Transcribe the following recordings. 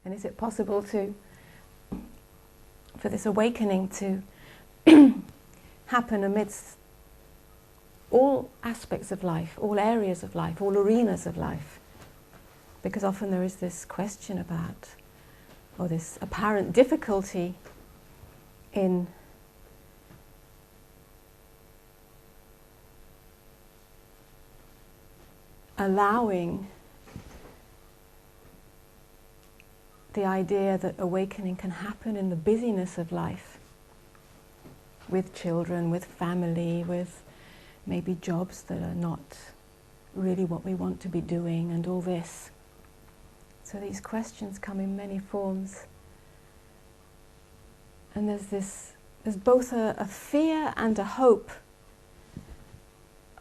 And is it possible for this awakening to happen amidst all aspects of life, all areas of life, all arenas of life? Because often there is this question about, or this apparent difficulty in allowing the idea that awakening can happen in the busyness of life, with children, with family, with maybe jobs that are not really what we want to be doing, and all this. So these questions come in many forms. And there's both a fear and a hope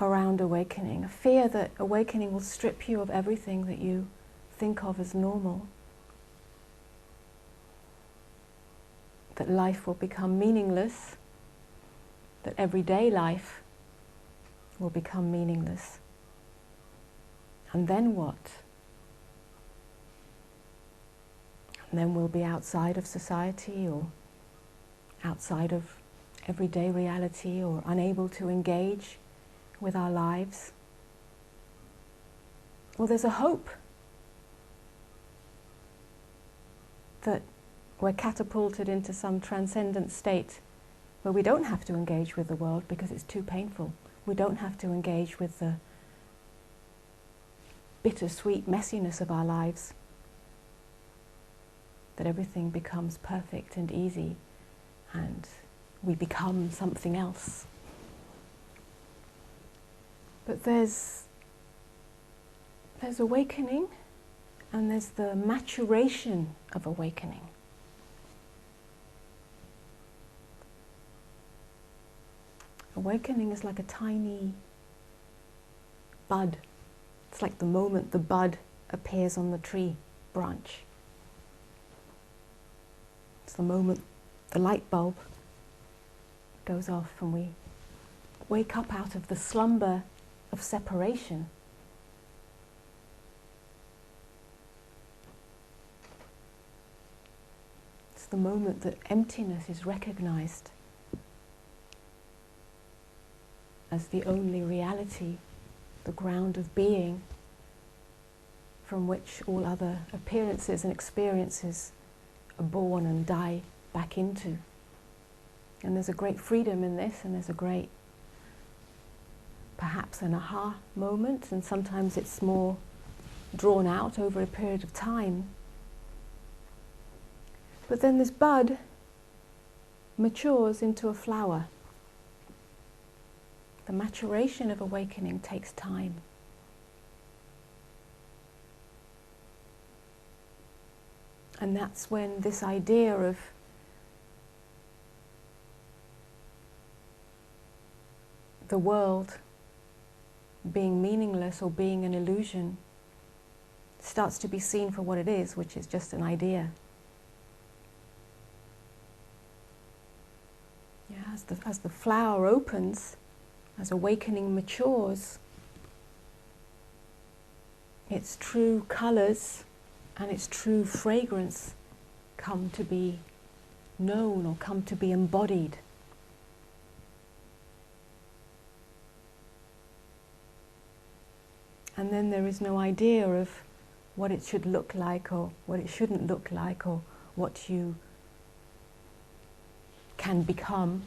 around awakening. A fear that awakening will strip you of everything that you think of as normal. That life will become meaningless. That everyday life will become meaningless. And then what? And then we'll be outside of society, or outside of everyday reality, or unable to engage with our lives. Well, there's a hope that we're catapulted into some transcendent state where we don't have to engage with the world because it's too painful. We don't have to engage with the bittersweet messiness of our lives. That everything becomes perfect and easy, and we become something else. But there's awakening, and there's the maturation of awakening. Awakening is like a tiny bud. It's like the moment the bud appears on the tree branch. It's the moment the light bulb goes off and we wake up out of the slumber of separation. It's the moment that emptiness is recognized as the only reality, the ground of being from which all other appearances and experiences are born and die back into. And there's a great freedom in this, and there's a great, perhaps an aha moment, and sometimes it's more drawn out over a period of time. But then this bud matures into a flower. The maturation of awakening takes time. And that's when this idea of the world being meaningless or being an illusion starts to be seen for what it is, which is just an idea. Yeah, as the flower opens, as awakening matures, its true colours and its true fragrance come to be known or come to be embodied. And then there is no idea of what it should look like or what it shouldn't look like or what you can become.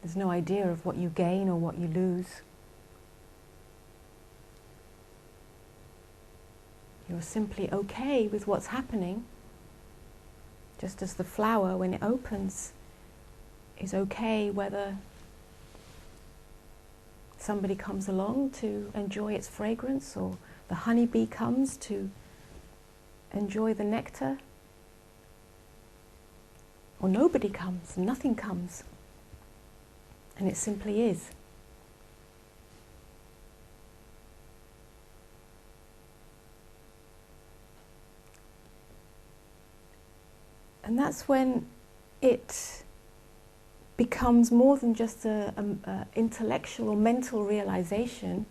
There's no idea of what you gain or what you lose. You're simply okay with what's happening, just as the flower, when it opens, is okay whether somebody comes along to enjoy its fragrance, or the honeybee comes to enjoy the nectar, or nobody comes, nothing comes. And it simply is. And that's when it becomes more than just a intellectual or mental realization,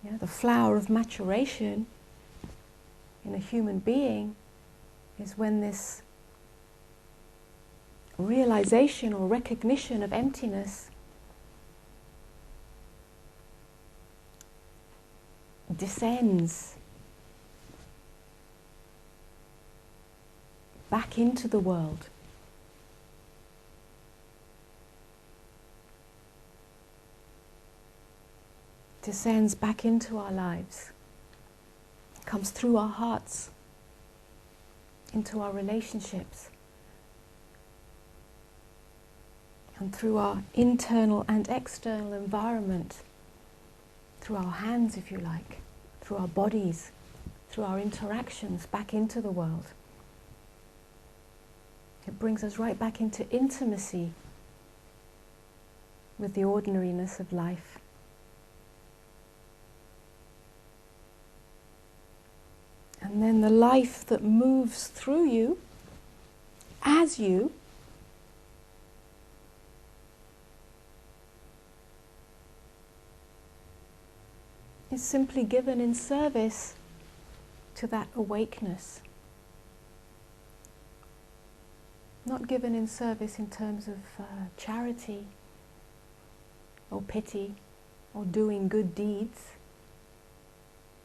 Yeah, the flower of maturation in a human being is when this realization or recognition of emptiness descends back into the world. Descends back into our lives, comes through our hearts, into our relationships, and through our internal and external environment, through our hands, if you like, through our bodies, through our interactions back into the world. It brings us right back into intimacy with the ordinariness of life. And then the life that moves through you, as you, is simply given in service to that awakeness. Not given in service in terms of charity or pity or doing good deeds,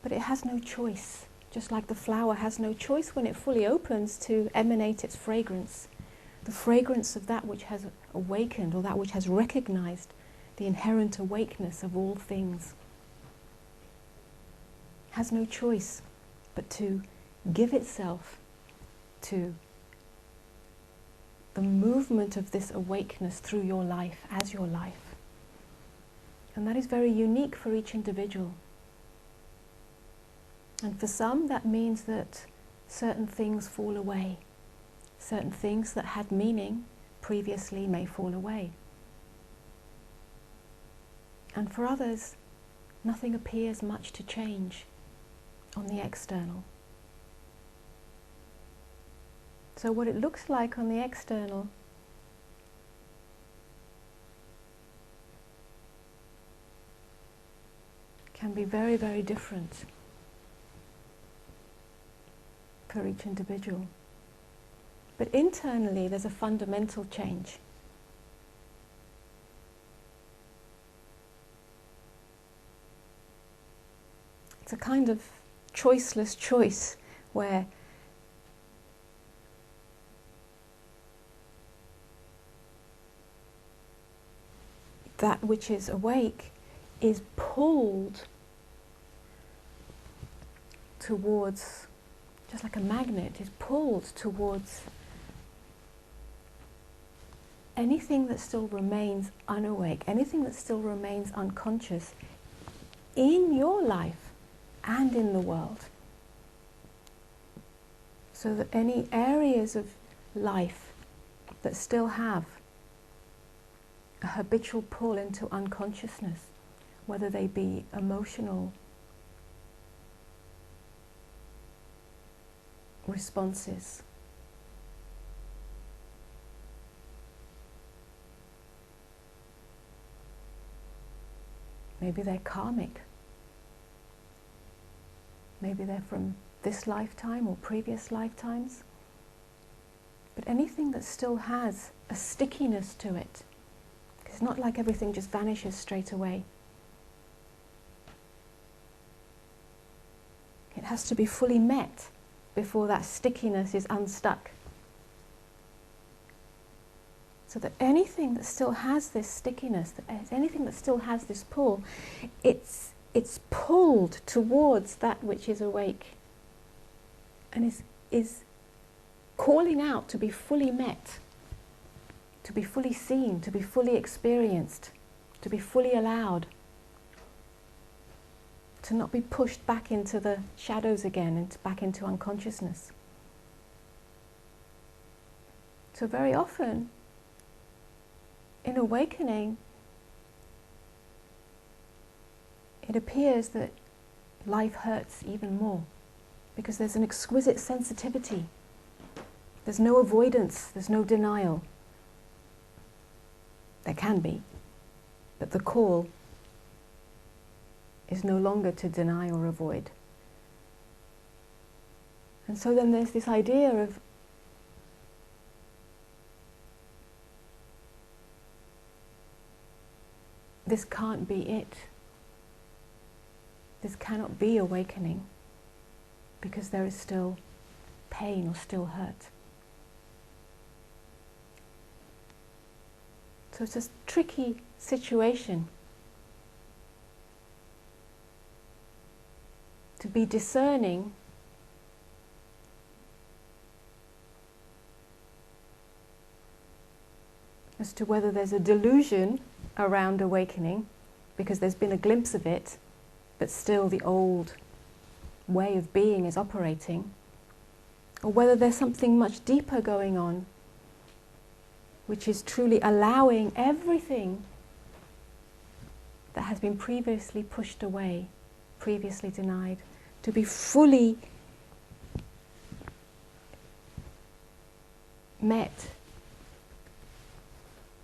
but it has no choice. Just like the flower has no choice when it fully opens to emanate its fragrance. The fragrance of that which has awakened, or that which has recognized the inherent awakeness of all things, has no choice but to give itself to the movement of this awakeness through your life, as your life. And that is very unique for each individual. And for some, that means that certain things fall away. Certain things that had meaning previously may fall away. And for others, nothing appears much to change on the external. So what it looks like on the external can be very, very different for each individual. But internally, there's a fundamental change. It's a kind of choiceless choice where that which is awake is pulled towards, just like a magnet, is pulled towards anything that still remains unawake, anything that still remains unconscious in your life and in the world. So that any areas of life that still have a habitual pull into unconsciousness, whether they be emotional responses, maybe they're karmic, maybe they're from this lifetime or previous lifetimes, but anything that still has a stickiness to it, because it's not like everything just vanishes straight away. It has to be fully met before that stickiness is unstuck. So that anything that still has this stickiness, anything that still has this pull, it's pulled towards that which is awake and is calling out to be fully met, to be fully seen, to be fully experienced, to be fully allowed, to not be pushed back into the shadows again and back into unconsciousness. So very often, in awakening, it appears that life hurts even more because there's an exquisite sensitivity. There's no avoidance, there's no denial. There can be, but the call is no longer to deny or avoid. And so then there's this idea of this can't be it. This cannot be awakening because there is still pain or still hurt. So it's a tricky situation to be discerning as to whether there's a delusion around awakening because there's been a glimpse of it, but still the old way of being is operating, or whether there's something much deeper going on, which is truly allowing everything that has been previously pushed away, previously denied, to be fully met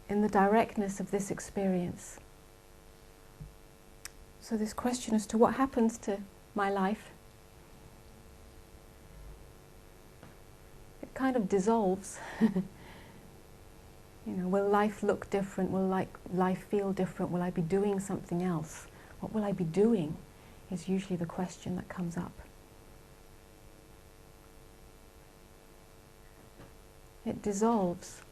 in the directness of this experience. So this question as to what happens to my life, it kind of dissolves. Will life look different? Will life feel different? Will I be doing something else? What will I be doing is usually the question that comes up. It dissolves.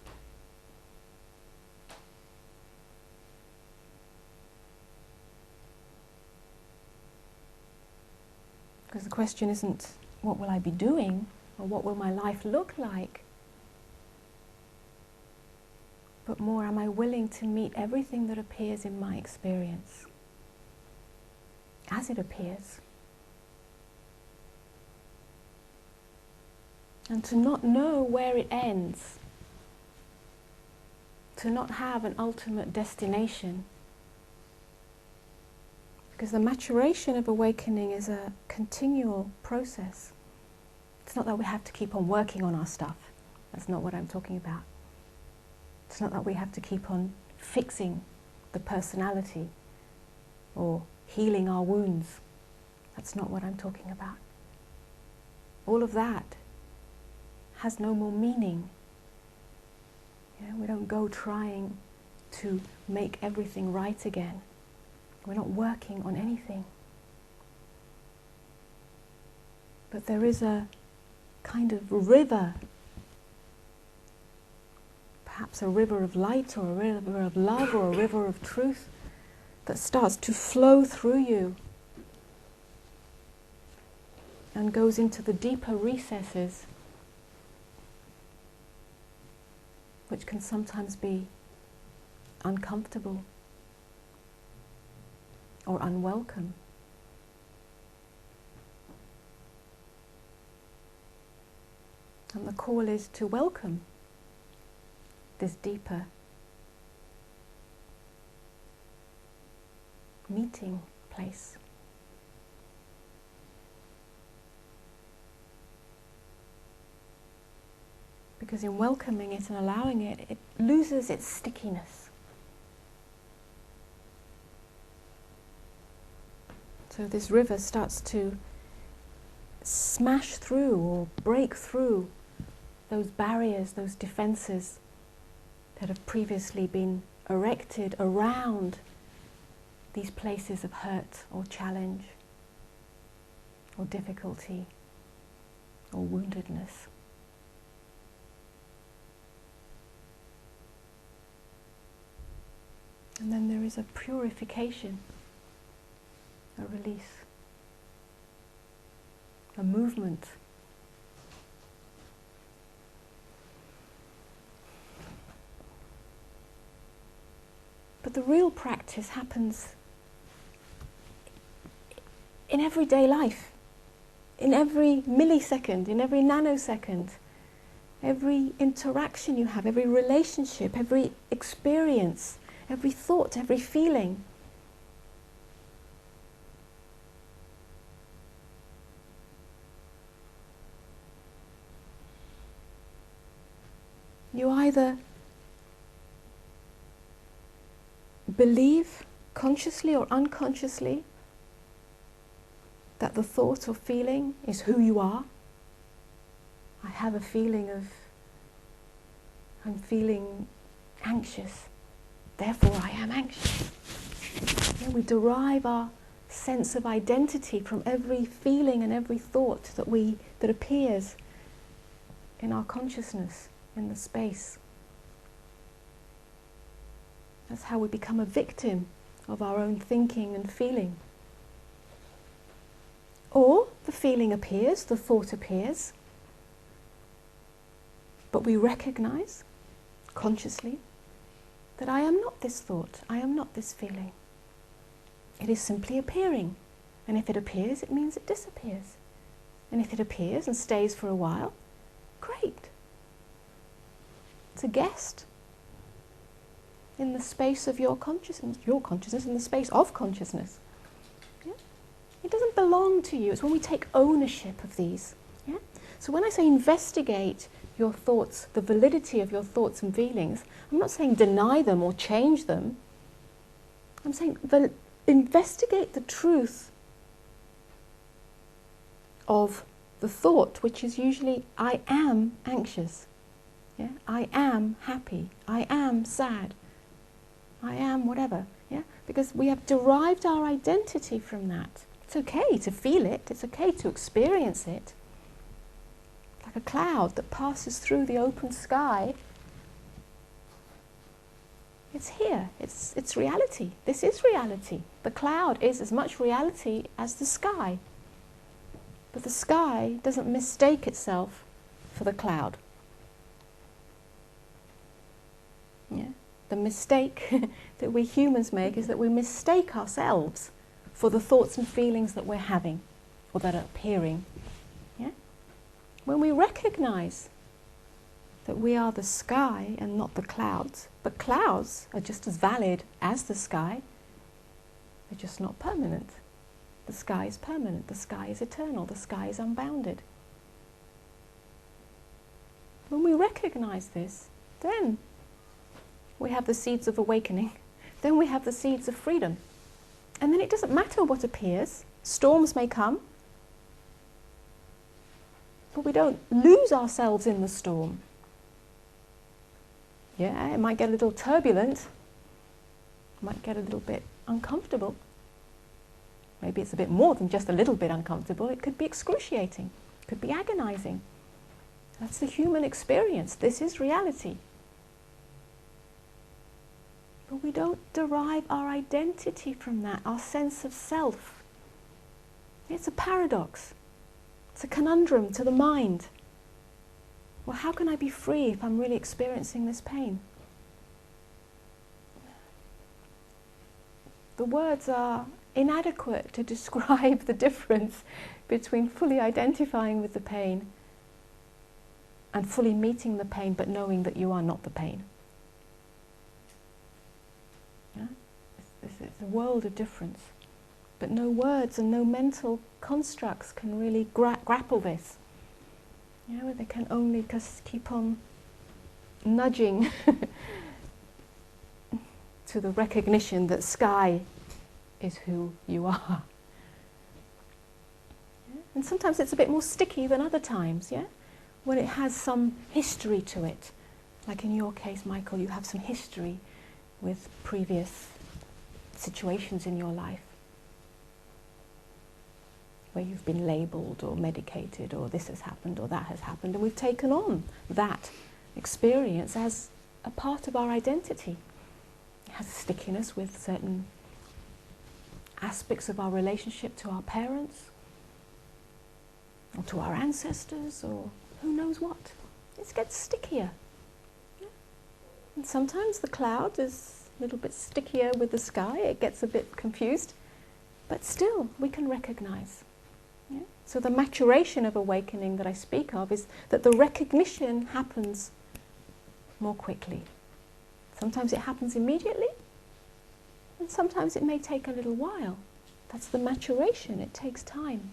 Because the question isn't, what will I be doing? Or what will my life look like? But more, am I willing to meet everything that appears in my experience as it appears? And to not know where it ends, to not have an ultimate destination. Because the maturation of awakening is a continual process. It's not that we have to keep on working on our stuff. That's not what I'm talking about. It's not that we have to keep on fixing the personality or healing our wounds. That's not what I'm talking about. All of that has no more meaning. We don't go trying to make everything right again. We're not working on anything. But there is a kind of river, perhaps a river of light or a river of love or a river of truth that starts to flow through you and goes into the deeper recesses, which can sometimes be uncomfortable or unwelcome. And the call is to welcome this deeper meeting place. Because in welcoming it and allowing it, it loses its stickiness. So this river starts to smash through or break through those barriers, those defenses that have previously been erected around these places of hurt or challenge or difficulty or woundedness. And then there is a purification, a release, a movement. But the real practice happens in everyday life, in every millisecond, in every nanosecond, every interaction you have, every relationship, every experience, every thought, every feeling. You either believe consciously or unconsciously that the thought or feeling is who you are. I have a feeling of, I'm feeling anxious, therefore I am anxious. Yeah, we derive our sense of identity from every feeling and every thought that appears in our consciousness, in the space. That's how we become a victim of our own thinking and feeling. Or the feeling appears, the thought appears, but we recognize consciously that I am not this thought, I am not this feeling. It is simply appearing, and if it appears, it means it disappears. And if it appears and stays for a while, great. It's a guest in the space of your consciousness, in the space of consciousness. Yeah? It doesn't belong to you. It's when we take ownership of these. Yeah? So when I say investigate your thoughts, the validity of your thoughts and feelings, I'm not saying deny them or change them. I'm saying investigate the truth of the thought, which is usually, I am anxious. Yeah? I am happy. I am sad. I am whatever. Yeah? Because we have derived our identity from that. It's okay to feel it. It's okay to experience it. Like a cloud that passes through the open sky. It's here. It's reality. This is reality. The cloud is as much reality as the sky. But the sky doesn't mistake itself for the cloud. Yeah? The mistake that we humans make is that we mistake ourselves for the thoughts and feelings that we're having or that are appearing. Yeah? When we recognize that we are the sky and not the clouds, but clouds are just as valid as the sky, they're just not permanent. The sky is permanent, the sky is eternal, the sky is unbounded. When we recognize this, then we have the seeds of awakening. Then we have the seeds of freedom. And then it doesn't matter what appears. Storms may come, but we don't lose ourselves in the storm. Yeah, it might get a little turbulent, might get a little bit uncomfortable. Maybe it's a bit more than just a little bit uncomfortable. It could be excruciating, it could be agonizing. That's the human experience. This is reality. But we don't derive our identity from that, our sense of self. It's a paradox. It's a conundrum to the mind. Well, how can I be free if I'm really experiencing this pain? The words are inadequate to describe the difference between fully identifying with the pain and fully meeting the pain but knowing that you are not the pain. Yeah? It's a world of difference. But no words and no mental constructs can really grapple this. You know, they can only just keep on nudging to the recognition that sky is who you are. Yeah? And sometimes it's a bit more sticky than other times, yeah? When it has some history to it. Like in your case, Michael, you have some history with previous situations in your life where you've been labelled or medicated or this has happened or that has happened, and we've taken on that experience as a part of our identity. It has a stickiness with certain aspects of our relationship to our parents or to our ancestors or who knows what. It gets stickier. Yeah. And sometimes the cloud is a little bit stickier with the sky, it gets a bit confused, but still we can recognize. Yeah? So the maturation of awakening that I speak of is that the recognition happens more quickly. Sometimes it happens immediately, and sometimes it may take a little while. That's the maturation, it takes time.